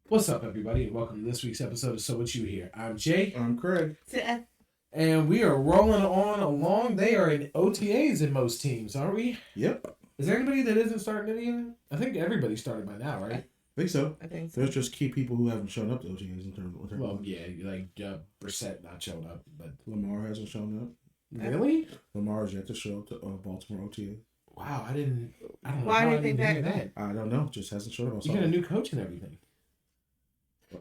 What's up, everybody, and welcome to this week's episode of So What You Hear. I'm Jay. I'm Craig. And we are rolling on along. They are in OTAs in most teams, aren't we? Yep. Is there anybody that isn't starting any of them? I think everybody started by now, right? I think so. I think so. There's just key people who haven't shown up to OTAs in terms of Well, yeah, like Brissett not showing up, but Lamar hasn't shown up. really? Lamar is yet to show up to Baltimore OTA. Wow, I don't know. Why how do I you think didn't hear that? that? I don't know. Just hasn't shown up. You got a new coach and everything.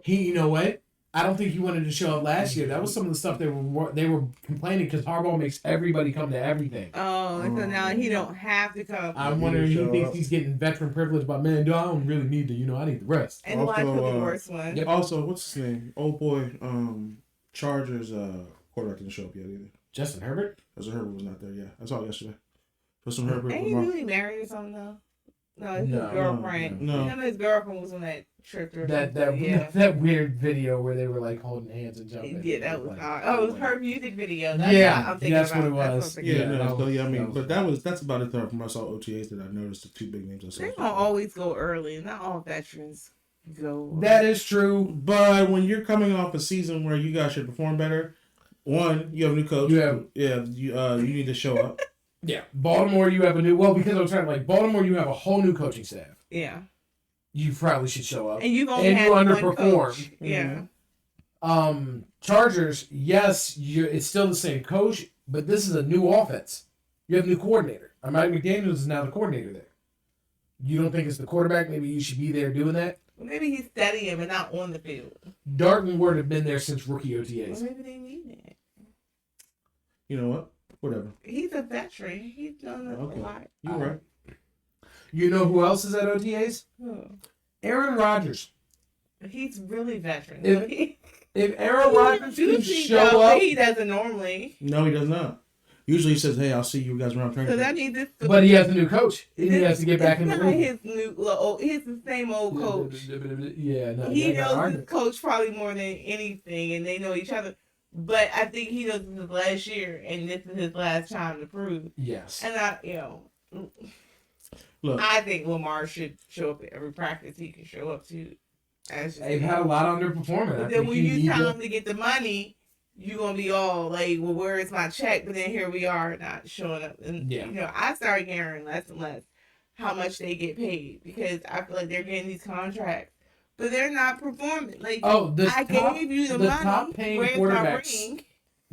You know what? I don't think he wanted to show up last year. That was some of the stuff they were complaining because Harbaugh makes everybody come to everything. Oh, so now he don't have to come. I'm wondering if he thinks up. he's getting veteran privilege, but man, dude, I don't really need to. I need the rest. And watch Also, the worst one. Yep. Also, what's his name? Old boy, Chargers quarterback didn't show up yet either. Justin Herbert? Justin Herbert was not there. Yeah, I saw it yesterday. Justin Herbert. Ain't he Lamar. really married or something though? No, it's No, his girlfriend. no. Him and his girlfriend was on that trip. Or That something. Yeah. that weird video where they were like holding hands and jumping. Yeah, that was like, odd. Oh, it was her music video. That's Yeah, what I'm thinking that's about. what it That's was. I'm Yeah, thinking Yeah, about. no, so yeah, I mean, that was- but that's about it though from I saw OTAs that I noticed the two big names I saw. They're gonna always go early. Not all veterans go. That is true. But when you're coming off a season where you guys should perform better, one, you have a new coach. You need to show up. Yeah, Baltimore, you have because I'm trying to Baltimore, you have a whole new coaching staff. Yeah. You probably should show up. And you've only And had you one underperformed. coach. Yeah. Chargers, yes, it's still the same coach, but this is a new offense. You have a new coordinator. Mike McDaniels is now the coordinator there. You don't think it's the quarterback? Maybe you should be there doing that? Well, maybe he's studying but not on the field. Darton would have been there since rookie Well, OTAs. maybe they need it. You know what? Whatever. He's a veteran. He's done a Okay. lot. You're right. You know who else is at OTAs? Oh. Aaron Rodgers. He's really veteran. If Aaron Rodgers can Usually show though, up, he doesn't normally. No, he does not. Usually he says, "Hey, I'll see you guys around training." So that means this. but he has a new coach. He has to get back in the not league. his new. Well, he's the same old coach. Yeah, no, He yeah, knows no, his coach probably more than anything, and they know each other. But I think he knows this is last year, and this is his last time to prove. yes. And Look, I think Lamar should show up at every practice he can show up to. They've had a lot of underperforming. I But then think when you you need time to get the money, you're gonna be all like, "Well, where is my check?" But then here we are not showing up. And Yeah. I started hearing less and less how much they get paid because I feel like they're getting these contracts, but they're not performing. Like, I gave you the money. top paying Where's my quarterbacks ring?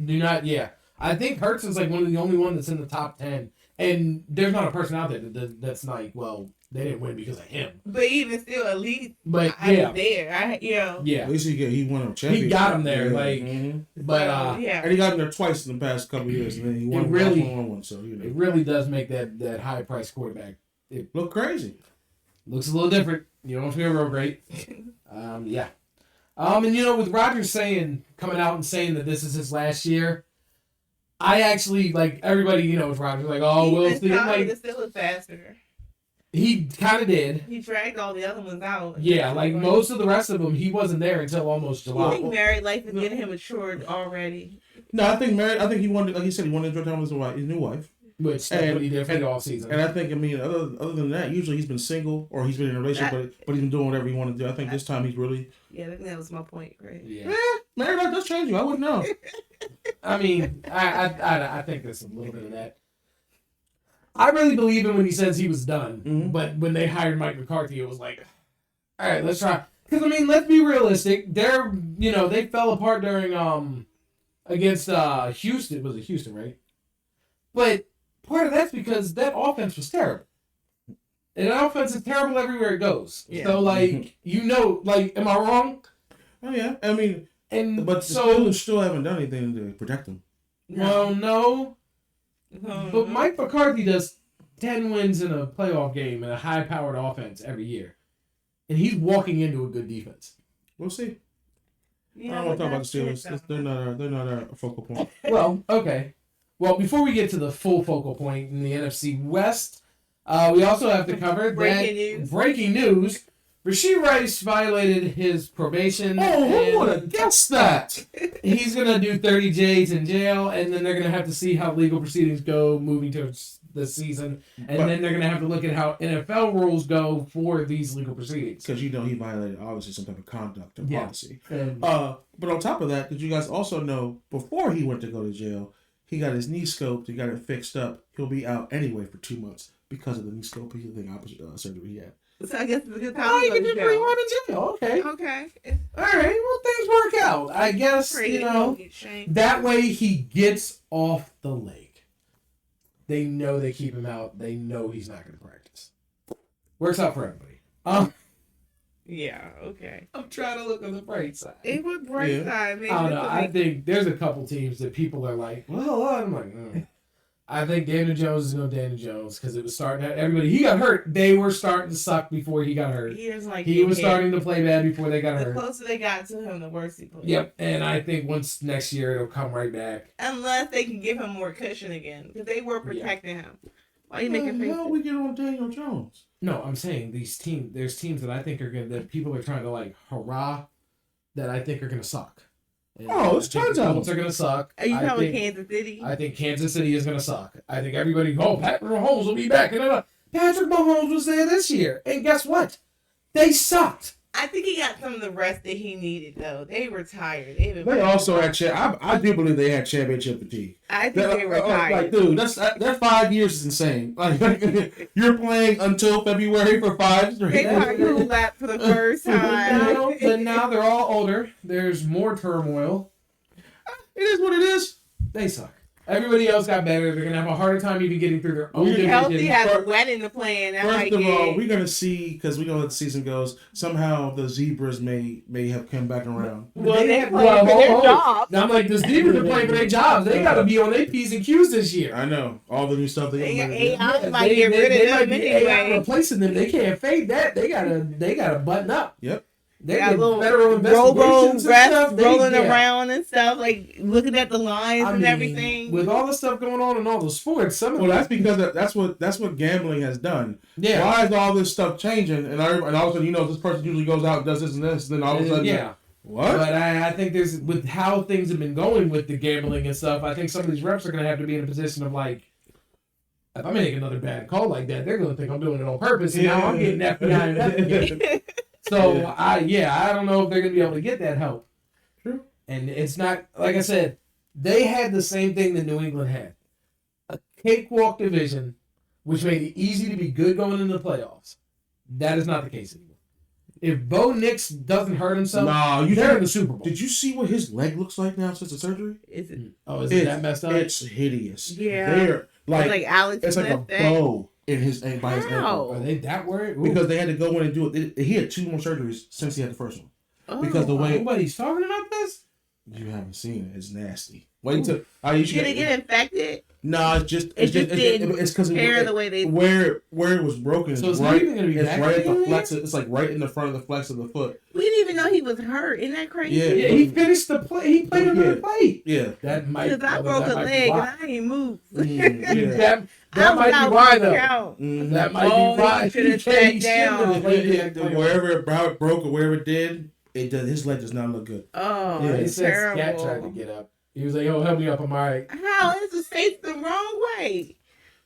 do not. Yeah, I think Hurts is like one of the only one that's in the top 10, and there's not a person out there that's like, well, they didn't win because of him. But even still, at least But I yeah, was there. yeah, at least he won a championship. he got him there. Yeah. Like, Mhm. but yeah. And he got him there twice in the past couple of years, and then he won really- one. So it really does make that high priced quarterback look crazy. looks a little different. You don't feel real great. Yeah. And with Rodgers coming out and saying that this is his last year, I actually everybody with Rodgers oh we'll see. The Steelers faster. He kind of did. He dragged all the other ones out. Yeah, most of the rest of them, he wasn't there until almost I July. think married life is getting him matured already. No, I think he wanted, like he said, he wanted to enjoy time with his new wife. Which that's what he did for the off season. And I think, other than that, usually he's been single or he's been in a relationship, but he's been doing whatever he wanted to do. I think this time he's really. Yeah, I think that was my point, right? Yeah. Married life does change you. I wouldn't know. I mean, I think there's a little bit of that. I really believe him when he says he was done. Mhm. But when they hired Mike McCarthy, it was like, all right, let's try. Because let's be realistic. They fell apart during against Houston. Was it Houston, right? But part of that's because that offense was terrible. And that offense is terrible everywhere it goes. Yeah. So am I wrong? Oh yeah, but the Steelers still haven't done anything to protect him. Well, no. But Mike McCarthy does 10 wins in a playoff game and a high-powered offense every year. And he's walking into a good defense. We'll see. Yeah, I don't want to talk about the that's Steelers. it, They're not a focal point. Well, okay. Well, before we get to the full focal point in the NFC West, we also have to cover Breaking news. Breaking news. Rashee Rice violated his probation. Oh, who would have guessed that? He's going to do 30 days in jail, and then they're going to have to see how legal proceedings go moving towards the season. And then they're going to have to look at how NFL rules go for these legal proceedings. Because, he violated, obviously, some type of conduct or policy. But on top of that, did you guys also know, before he went to go to jail, he got his knee scoped, he got it fixed up. He'll be out anyway for 2 months because of the knee scope surgery he had. So I guess it's a good time. Oh, you can just bring one in jail. Okay. All right. Well, things work out. I guess, that way he gets off the leg. They know they keep him out. They know he's not going to practice. Works out for everybody. Yeah, okay. I'm trying to look on the bright side. It would bright side. Maybe I don't know. I think there's a couple teams that people are like, well, I'm like, I think Daniel Jones is going to Daniel Jones because it was starting at everybody. He got hurt. They were starting to suck before he got hurt. He was starting to play bad before they got hurt. The closer they got to him, the worse he played. Yep, and I think once next year it'll come right back. Unless they can give him more cushion again because they were protecting him. Why are you making faces? How we get on Daniel Jones? No, I'm saying there's teams that I think are going to, that people are trying to like hurrah, that I think are going to suck. And it's tons of them. Colts are going to suck. Are you talking Kansas City? I think Kansas City is going to suck. I think everybody, Patrick Mahomes will be back. Patrick Mahomes was there this year. And guess what? They sucked. I think he got some of the rest that he needed, though. They were tired. They also had I do believe they had championship fatigue. I think they were tired. Like, dude, that 5 years is insane. Like, you're playing until February for 5 straight. They probably lap for the first time. But now they're all older. There's more turmoil. It is what it is. They suck. Everybody else got better. They're going to have a harder time even getting through their own division. Kelsey has a wedding to plan. First of all, we're going to see, because we know how the season goes, somehow the Zebras may have come back around. Well, they're playing for their jobs. Now, I'm like, the Zebras are playing for their jobs. They got to be on their P's and Q's this year. I know. All the new stuff they got. AI might get rid of them anyway. Replacing them. They can't fade that. They gotta button up. Yep. They got little federal investigations refs rolling around and stuff, like looking at the lines and everything. With all the stuff going on in all the sports, that's because that's what gambling has done. Yeah. Why is all this stuff changing? And all of a sudden, this person usually goes out and does this and this, and then all of a sudden, what? But I think there's, with how things have been going with the gambling and stuff, I think some of these refs are going to have to be in a position of like, if I make another bad call like that, they're going to think I'm doing it on purpose, and now I'm getting FBI investigated. So, I don't know if they're going to be able to get that help. True. And it's not, like I said, they had the same thing that New England had. A cakewalk division, which made it easy to be good going into the playoffs. That is not the case anymore. If Bo Nix doesn't hurt himself, they're in the Super Bowl. Did you see what his leg looks like now since the surgery? Is it? Oh, is it that messed up? It's hideous. Yeah. They're like Alex it's Smith like a bow in his by his ankle. Are they that worried? Ooh. Because they had to go in and do it. He had 2 more surgeries since he had the first one. Oh, because the way nobody's talking about this. You haven't seen it. It's nasty. Wait until did it get infected? No, it's because the way they where it was broken. So it's right. It's right at the flex. It's like right in the front of the flex of the foot. We didn't even know he was hurt. Isn't that crazy? Yeah, he finished the play. He played another play. Yeah, that might. Because I broke a leg and I ain't moved. That might be why though. That might be why he should have sat down. Wherever it broke or wherever it did, his leg does not look good. Oh, yeah, it's terrible. Scat tried to get up. He was like, "Oh, help me up, I'm alright." How is his face the wrong way?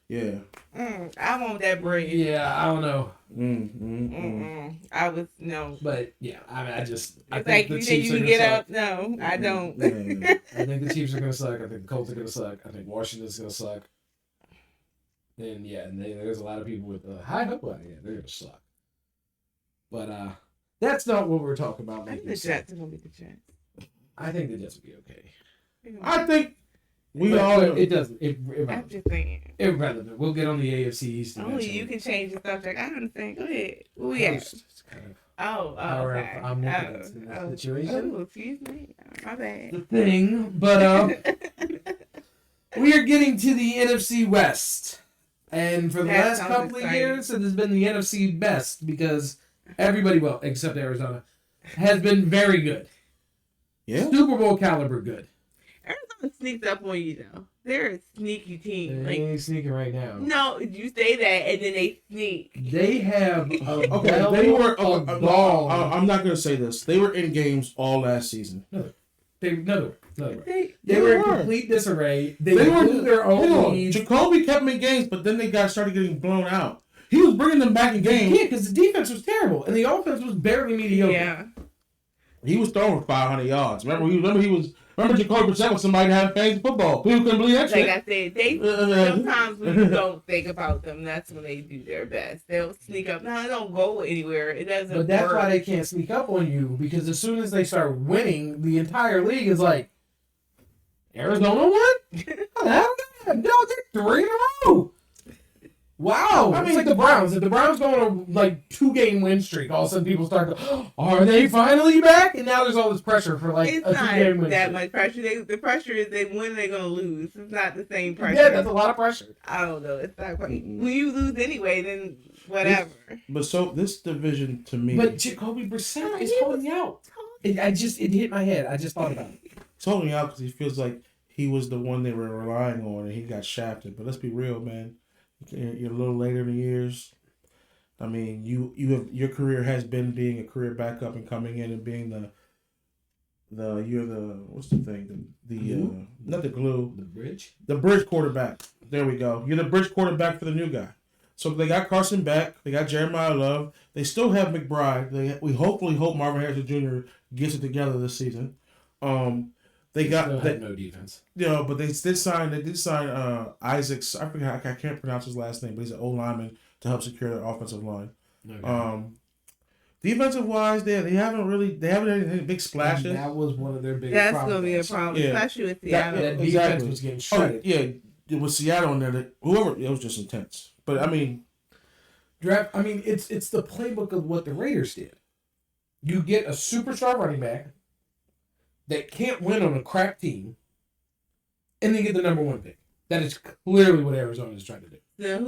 Yeah. I want that bread. Yeah, I don't know. I was no. But yeah, I think like the you Chiefs think you are can gonna get suck. up? No, I don't. I think the Chiefs are gonna suck. I think the Colts are gonna suck. I think Washington's gonna suck. And there's a lot of people with high hope. Yeah, they're gonna suck. But that's not what we're talking about. I think the Jets are gonna be the Jets. I think the Jets will be okay. I think it doesn't. I'm just saying. Irrelevant. We'll get on the AFC East. Only you can change the subject. I understand. Go ahead. Who we at? Okay. I'm looking at the situation. Oh, excuse me. My bad. The thing, but we are getting to the NFC West, and for the last couple of years, it has been the NFC best because everybody, well, except Arizona, has been very good. Yeah. Super Bowl caliber good. Arizona's sneaked up on you though. They're a sneaky team. They ain't sneaking right now. No, you say that and then they sneak. They have they were. I'm not gonna say this. They were in games all last season. They were in complete disarray. They were their own leads. Jacoby kept them in games, but then they started getting blown out. He was bringing them back in games. Yeah, because the defense was terrible and the offense was barely mediocre. Yeah. He was throwing for 500 yards. Remember Jacoby Brissett was somebody that had fantasy football. People couldn't believe that shit. Like I said, sometimes when you don't think about them, that's when they do their best. They'll sneak up. No, they don't go anywhere. It doesn't. But that's why they can't sneak up on you, because as soon as they start winning, the entire league is like, Arizona won? No, they're 3 in a row. Wow. I mean, it's like the Browns. If the Browns go on a 2-game win streak, all of a sudden people start to, are they finally back? And now there's all this pressure for a 2-game win streak. It's not that much pressure. The pressure is they win, they're going to lose. It's not the same pressure. Yeah, that's a lot of pressure. I don't know. It's not quite. When you lose anyway, then whatever. This division to me. But Jacoby Brissett is holding out. It hit my head. I just thought about it. He's holding out because he feels like he was the one they were relying on and he got shafted. But let's be real, man. You're a little later in the years. I mean, your career has been being a career backup and coming in and being what's the thing? Not the glue. The bridge quarterback. There we go. You're the bridge quarterback for the new guy. So they got Carson back. They got Jeremiah Love. They still have McBride. We hopefully hope Marvin Harrison Jr. gets it together this season. They got no defense. But they did sign Isaacs. I forgot. I can't pronounce his last name, but he's an old lineman to help secure their offensive line. Okay. Defensive wise, they haven't had any big splashes. And that was one of their biggest problems. That's going to be a problem, especially with Seattle. That defense was getting shredded. With Seattle in there, it was just intense. But I mean, it's the playbook of what the Raiders did. You get a superstar running back that can't win on a crap team, and then get the number 1 pick. That is clearly what Arizona is trying to do.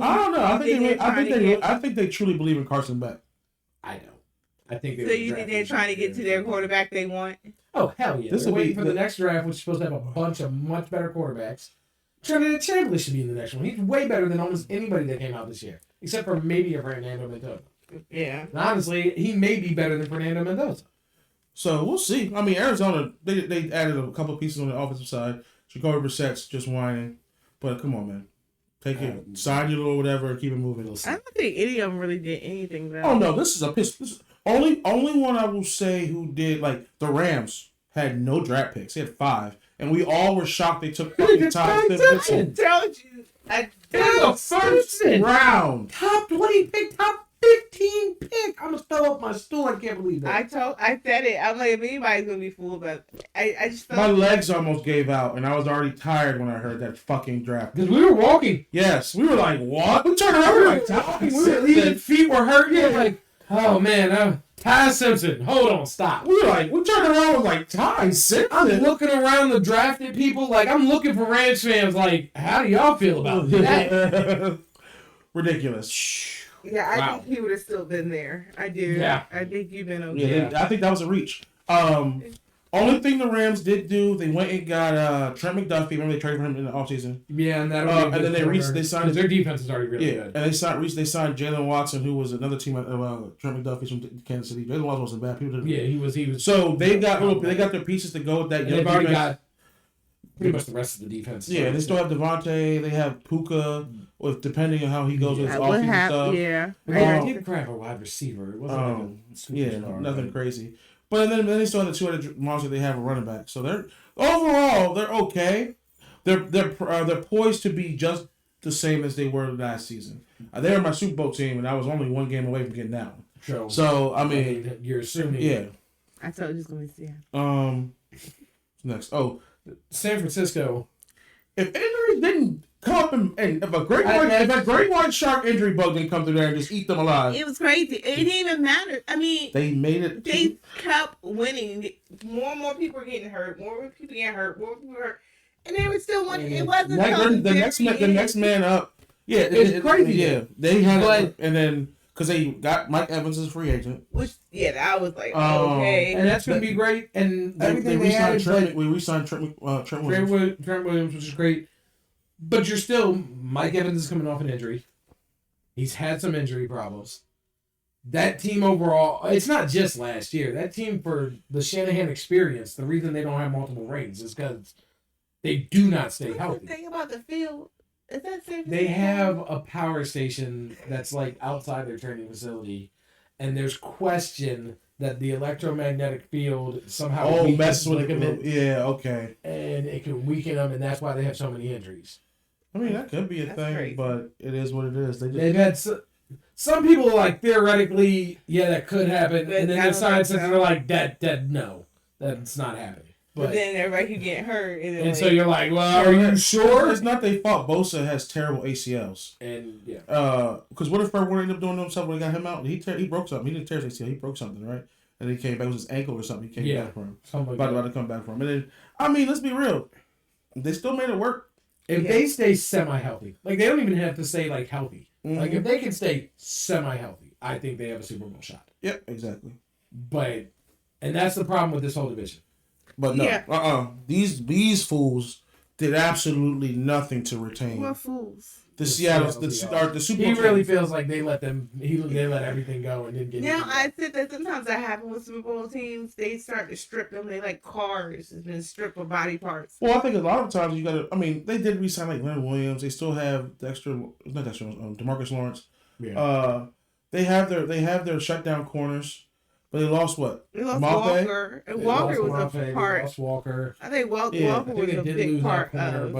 I don't know. I think they truly believe in Carson back. I don't. I think so. You think they're trying to get to their quarterback they want? Oh hell yeah! They're waiting for the next draft, which is supposed to have a bunch of much better quarterbacks. Trinidad Chamberlain should be in the next one. He's way better than almost anybody that came out this year, except for maybe a Fernando Mendoza. Yeah. And honestly, he may be better than Fernando Mendoza. So we'll see. I mean, Arizona, they added a couple of pieces on the offensive side. Jacoby Brissett's just whining. But come on, man. Take it. Sign your little whatever and keep it moving. I don't think any of them really did anything, though. Oh, no. This is a piss. This is only one I will say who did, the Rams had no draft picks. They had 5. And we all were shocked they took fucking Ty Simpson. I told you. The first round. Top 20 pick, top 15 pick. I almost fell off my stool. I can't believe that. I said it. I'm like, if anybody's gonna be fooled, but I just felt my legs almost gave out, and I was already tired when I heard that fucking draft. Because we were walking. Yes, we were like, what? We turned around, we were like, talking. We were leaving, feet were hurting. Yeah. Like, oh man, Ty Simpson. Hold on, stop. We turned around, was like, Ty Simpson. I'm looking around the drafted people, I'm looking for Ranch fans. How do y'all feel about that? Ridiculous. Yeah, I think he would have still been there. I do. Yeah. I think you've been okay. Yeah, I think that was a reach. Only thing the Rams did do, they went and got Trent McDuffie. Remember they traded for him in the offseason? Yeah, and that. And then they signed their defense is already really good. And they signed Jalen Watson, who was another team of Trent McDuffie from Kansas City. Jalen Watson wasn't bad. People didn't. Yeah, he was. So they got their pieces to go with that. They've already got pretty much the rest of the defense. Yeah, they still have Devontae. They have Puka. With depending on how he goes with his offseason stuff. Yeah. They did grab a wide receiver. It wasn't nothing crazy. But then they still have the 2 other monsters they have a running back. So they're okay. They're poised to be just the same as they were last season. They were my Super Bowl team, and I was only 1 game away from getting that one. So I mean, you're assuming. Yeah. I told you it's gonna be Seattle. Next. San Francisco. If injuries didn't come up and if a great white shark injury bug didn't come through there and just eat them alive. It was crazy. It didn't even matter. I mean, they made it. They kept winning. More and more people were getting hurt. More people getting hurt. More people were hurt. And they were still winning. It wasn't the next man up. Yeah, it's crazy. Yeah, they had it, and then because they got Mike Evans as a free agent. Which, that was like, okay. And that's going to be great. And everything we added, re-signed Trent Williams. Trent Williams, which is great. But you're still, Mike Evans is coming off an injury. He's had some injury problems. That team overall, it's not just last year. That team, for the Shanahan experience, the reason they don't have multiple rings is because they do not stay healthy. The thing about the field, is that safe? They have a power station that's like outside their training facility, and there's question that the electromagnetic field somehow messes with them. Yeah, okay. And it can weaken them, and that's why they have so many injuries. I mean, that could be a thing, crazy. But it is what it is. They've had some people are like, theoretically, that could happen, and then there's scientists that are like, no, that's not happening. But then everybody can get hurt. And so you're like, well, are you sure? It's not their fault. Bosa has terrible ACLs. And, because what if Fred Warner ended up doing to himself when he got him out? He broke something. He didn't tear his ACL. He broke something, right? And he came back. It was his ankle or something. He came back for him. About to come back for him. And then, I mean, let's be real. They still made it work. If they stay semi-healthy, like, they don't even have to stay, like, healthy. Mm-hmm. Like, if they can stay semi-healthy, I think they have a Super Bowl shot. Yep, exactly. And that's the problem with this whole division. But no, these fools did absolutely nothing to retain. What fools? The Super Bowl. He really feels like they let everything go and didn't get. Now I said that sometimes that happens with Super Bowl teams. They start to strip them. They like cars has been stripped of body parts. Well, I think a lot of times you got to. I mean, they did re-sign like Leonard Williams. They still have DeMarcus Lawrence. Yeah. They have their shutdown corners. But they lost what? They lost Walker. And Walker was a part. They lost Walker. I think Walker was a big part of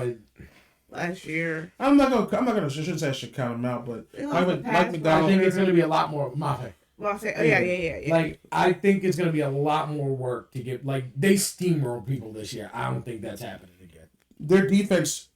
last year. I shouldn't say I should count him out, but Mike McDonald. I think it's going to be a lot more. Mafe. Yeah. Like, I think it's going to be a lot more work to get. Like, they steamrolled people this year. I don't think that's happening again. Their defense.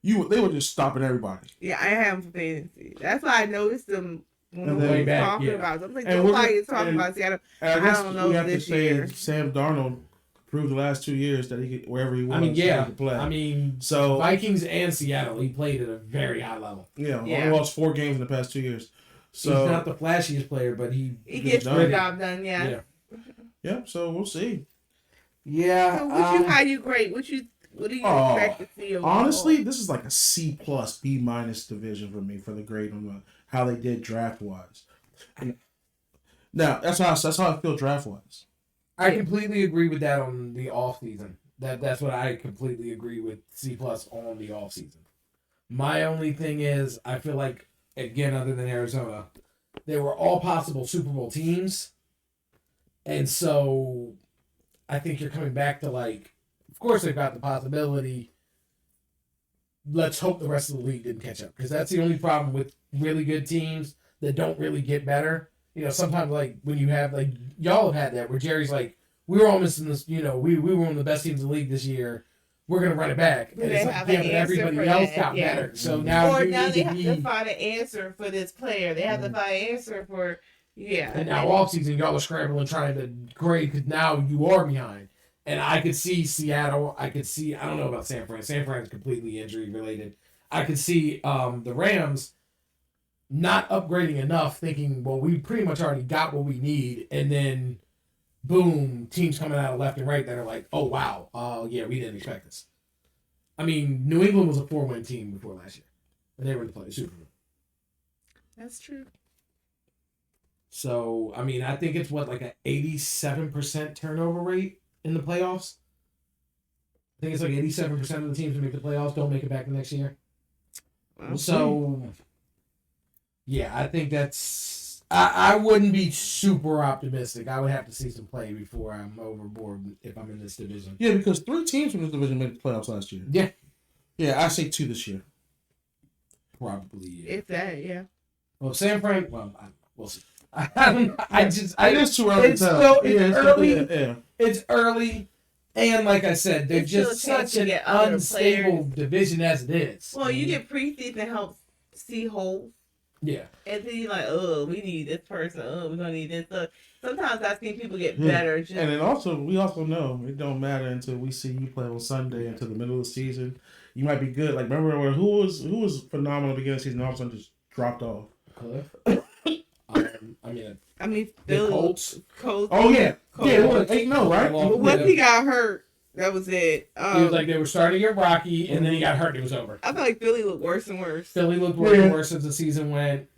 They were just stopping everybody. Yeah, I have fantasy. That's why I noticed them. Way back, talking about something. Nobody is talking about Seattle. I don't know this year. Sam Darnold proved the last 2 years that he could, wherever he was, he could play. I mean, so Vikings and Seattle, he played at a very high level. Only lost 4 games in the past 2 years. So he's not the flashiest player, but he gets the job done. Yeah. So we'll see. Yeah. So how you grade? What do you expect to see? Honestly, this is like a C+, B- division for me for the grade on how they did draft wise. Now that's how I feel draft wise. I completely agree with that on the off season. That's what I completely agree with C+ on the off season. My only thing is I feel like, again, other than Arizona, they were all possible Super Bowl teams, and so I think you're coming back to like, of course they've got the possibility. Let's hope the rest of the league didn't catch up, because that's the only problem with really good teams that don't really get better. Sometimes like when you have like y'all have had that where Jerry's like, we were all missing this. We were one of the best teams in the league this year. We're gonna run it back. And it's like, but everybody else got better. So now they have to find an answer for this player. They have to find an answer for And now off season y'all are scrambling trying to grade because now you are behind. And I could see Seattle. I don't know about San Fran. San Fran's completely injury related. I could see the Rams not upgrading enough, thinking, well, we pretty much already got what we need. And then, boom, teams coming out of left and right that are like, oh, wow. We didn't expect this. I mean, New England was a 4-win team before last year. And they were in the Super Bowl. That's true. So, I mean, I think it's like an 87% turnover rate in the playoffs. I think it's like 87% of the teams who make the playoffs don't make it back the next year. Wow. So, yeah, I think that's... I wouldn't be super optimistic. I would have to see some play before I'm overboard if I'm in this division. Yeah, because 3 teams from this division made the playoffs last year. Yeah. Yeah, I say 2 this year. Probably, yeah. If that, yeah. Well, San Fran... Well, we'll see. It's too early to tell. It's early. Yeah. It's early. And like I said, they're just such an unstable division as it is. Well, you get preseason help see holes. Yeah. And then you're like, oh, we need this person. Oh, we're going to need this. So sometimes I've seen people get better. And then we also know it don't matter until we see you play on Sunday until the middle of the season. You might be good. Like, remember who was phenomenal at the beginning of the season and all of a sudden just dropped off? Cliff. I mean, the Colts. Oh yeah, Colts. Yeah. It was 8-0, right? But once he got hurt, that was it. He was like they were starting to get rocky, and then he got hurt. And it was over. I feel like Philly looked worse and worse. Philly looked worse and worse as the season went.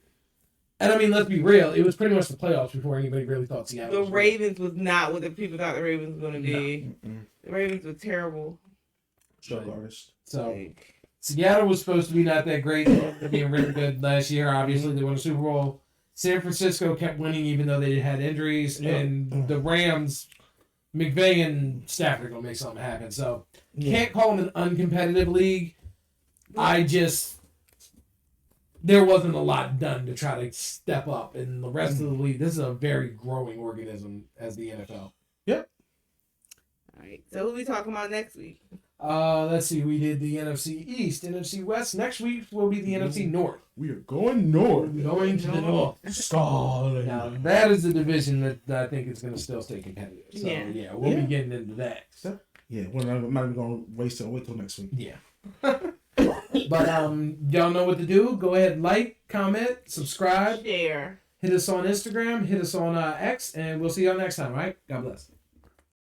And I mean, let's be real. It was pretty much the playoffs before anybody really thought Seattle. The Ravens was not what the people thought the Ravens was going to be. No. The Ravens were terrible. Stroke artist. So Seattle was supposed to be not that great. They're being really good last year. Obviously, they won the Super Bowl. San Francisco kept winning even though they had injuries, and the Rams, McVay and Stafford are gonna make something happen. So can't call them an uncompetitive league. There wasn't a lot done to try to step up, and the rest of the league. This is a very growing organism as the NFL. Yep. All right. So what are we talking about next week? Let's see. We did the NFC East, NFC West. Next week will be the NFC North. We are going north. We're going to the north. Solid. Now, that is a division that I think is going to still stay competitive. So, yeah we'll be getting into that. Yeah, we're not even going to wait till next week. Yeah. But y'all know what to do. Go ahead, like, comment, subscribe. Share. Hit us on Instagram. Hit us on X. And we'll see y'all next time, all right? God bless.